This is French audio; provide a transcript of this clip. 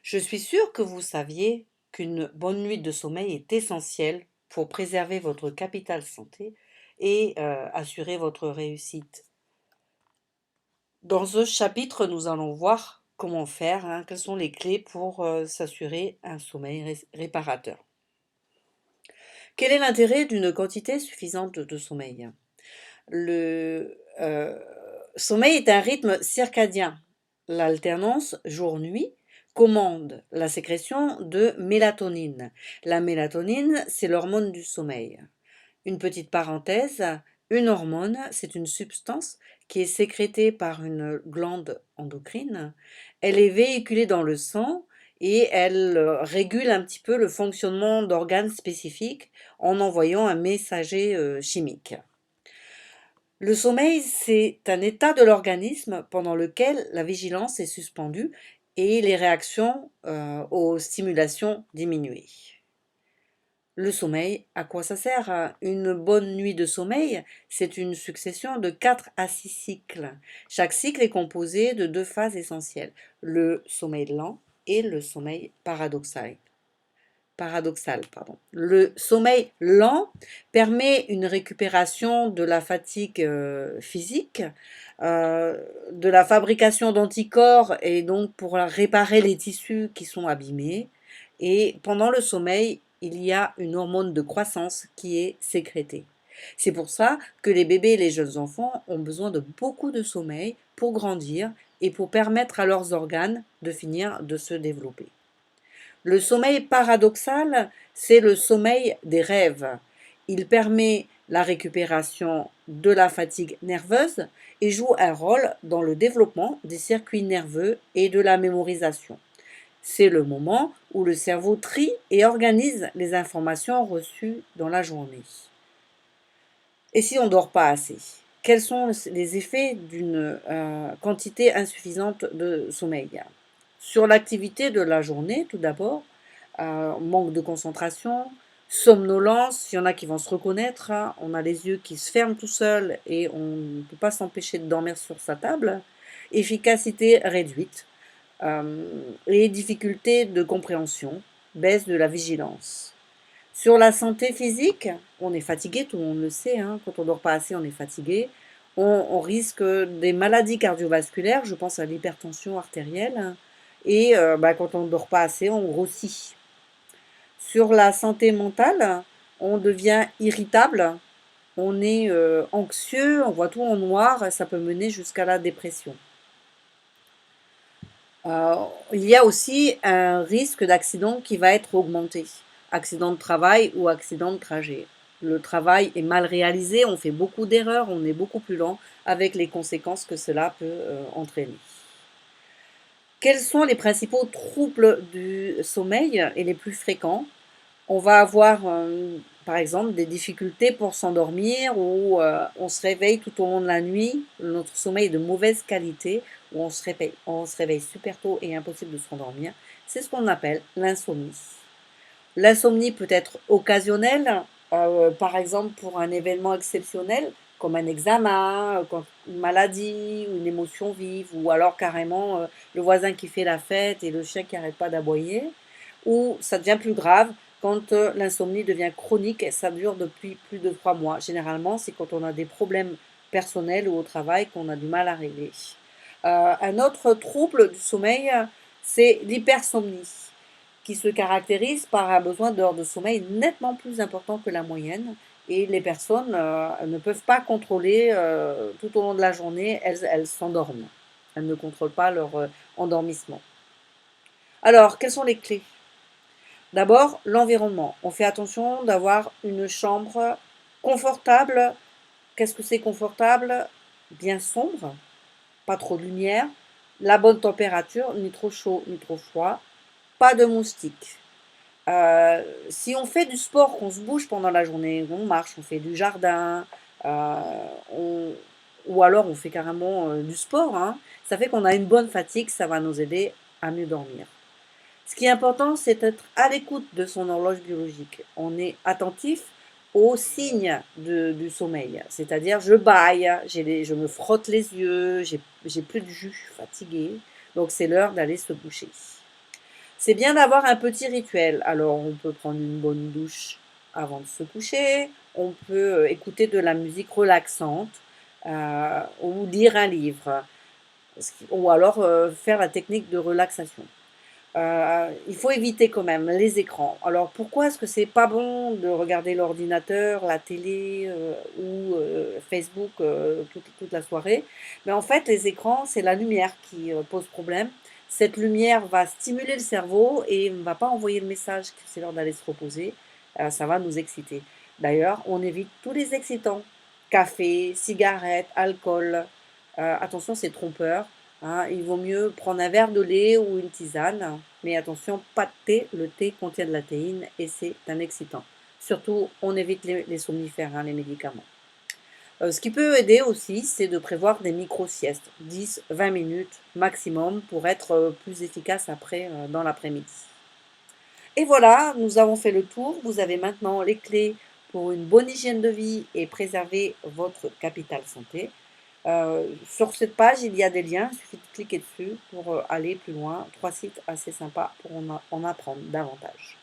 Je suis sûre que vous saviez qu'une bonne nuit de sommeil est essentielle pour préserver votre capital santé et assurer votre réussite. Dans ce chapitre, nous allons voir comment faire, hein, quelles sont les clés pour s'assurer un sommeil réparateur. Quel est l'intérêt d'une quantité suffisante de sommeil? Le sommeil est un rythme circadien. L'alternance jour-nuit commande la sécrétion de mélatonine. La mélatonine, c'est l'hormone du sommeil. Une petite parenthèse, une hormone, c'est une substance qui est sécrétée par une glande endocrine. Elle est véhiculée dans le sang et elle régule un petit peu le fonctionnement d'organes spécifiques en envoyant un messager chimique. Le sommeil, c'est un état de l'organisme pendant lequel la vigilance est suspendue et les réactions aux stimulations diminuées. Le sommeil, à quoi ça sert? Une bonne nuit de sommeil, c'est une succession de 4 à 6 cycles. Chaque cycle est composé de deux phases essentielles, le sommeil lent et le sommeil paradoxal, pardon. Le sommeil lent permet une récupération de la fatigue physique, de la fabrication d'anticorps et donc pour réparer les tissus qui sont abîmés. Et pendant le sommeil, il y a une hormone de croissance qui est sécrétée. C'est pour ça que les bébés et les jeunes enfants ont besoin de beaucoup de sommeil pour grandir et pour permettre à leurs organes de finir de se développer. Le sommeil paradoxal, c'est le sommeil des rêves. Il permet la récupération de la fatigue nerveuse et joue un rôle dans le développement des circuits nerveux et de la mémorisation. C'est le moment où le cerveau trie et organise les informations reçues dans la journée. Et si on ne dort pas assez? Quels sont les effets d'une quantité insuffisante de sommeil? Sur l'activité de la journée, tout d'abord, manque de concentration, somnolence, il y en a qui vont se reconnaître, hein. On a les yeux qui se ferment tout seuls et on ne peut pas s'empêcher de dormir sur sa table. Efficacité réduite et difficulté de compréhension, baisse de la vigilance. Sur la santé physique, on est fatigué, tout le monde le sait, hein, quand on dort pas assez, on est fatigué. On risque des maladies cardiovasculaires, je pense à l'hypertension artérielle, hein, et quand on ne dort pas assez, on grossit. Sur la santé mentale, on devient irritable, on est anxieux, on voit tout en noir, ça peut mener jusqu'à la dépression. Euh, il y a aussi un risque d'accident qui va être augmenté. Accident de travail ou accident de trajet. Le travail est mal réalisé, on fait beaucoup d'erreurs, on est beaucoup plus lent avec les conséquences que cela peut entraîner. Quels sont les principaux troubles du sommeil et les plus fréquents? On va avoir, par exemple, des difficultés pour s'endormir ou on se réveille tout au long de la nuit, notre sommeil est de mauvaise qualité, ou on se réveille super tôt et impossible de se rendormir. C'est ce qu'on appelle l'insomnie. L'insomnie peut être occasionnelle, par exemple pour un événement exceptionnel, comme un examen, une maladie, une émotion vive, ou alors carrément le voisin qui fait la fête et le chien qui n'arrête pas d'aboyer. Ou ça devient plus grave quand l'insomnie devient chronique et ça dure depuis plus de 3 mois. Généralement, c'est quand on a des problèmes personnels ou au travail qu'on a du mal à régler. Un autre trouble du sommeil, c'est l'hypersomnie, qui se caractérise par un besoin d'heures de sommeil nettement plus important que la moyenne. Et les personnes ne peuvent pas contrôler tout au long de la journée, elles s'endorment. Elles ne contrôlent pas leur endormissement. Alors, quelles sont les clés? D'abord, l'environnement. On fait attention d'avoir une chambre confortable. Qu'est-ce que c'est confortable? Bien sombre, pas trop de lumière, la bonne température, ni trop chaud ni trop froid, pas de moustiques. Si on fait du sport, qu'on se bouge pendant la journée, on marche, on fait du jardin, euh, on- ou alors on fait carrément du sport, hein, ça fait qu'on a une bonne fatigue, ça va nous aider à mieux dormir. Ce qui est important, c'est d'être à l'écoute de son horloge biologique. On est attentif aux signes du sommeil. C'est-à-dire, je bâille, je me frotte les yeux, j'ai plus de jus, je suis fatiguée. Donc, c'est l'heure d'aller se coucher. C'est bien d'avoir un petit rituel. Alors, on peut prendre une bonne douche avant de se coucher, on peut écouter de la musique relaxante ou lire un livre, ou alors faire la technique de relaxation. Il faut éviter quand même les écrans. Alors pourquoi est-ce que c'est pas bon de regarder l'ordinateur, la télé ou Facebook toute la soirée? Mais en fait, les écrans, c'est la lumière qui pose problème. Cette lumière va stimuler le cerveau et ne va pas envoyer le message que c'est l'heure d'aller se reposer. Ça va nous exciter. D'ailleurs, on évite tous les excitants. Café, cigarettes, alcool. Attention, c'est trompeur. Hein, il vaut mieux prendre un verre de lait ou une tisane, mais attention, pas de thé. Le thé contient de la théine et c'est un excitant. Surtout, on évite les somnifères, hein, les médicaments. Ce qui peut aider aussi, c'est de prévoir des micro-siestes, 10-20 minutes maximum, pour être plus efficace après dans l'après-midi. Et voilà, nous avons fait le tour. Vous avez maintenant les clés pour une bonne hygiène de vie et préserver votre capital santé. Sur cette page, il y a des liens, il suffit de cliquer dessus pour aller plus loin. 3 sites assez sympas pour en apprendre davantage.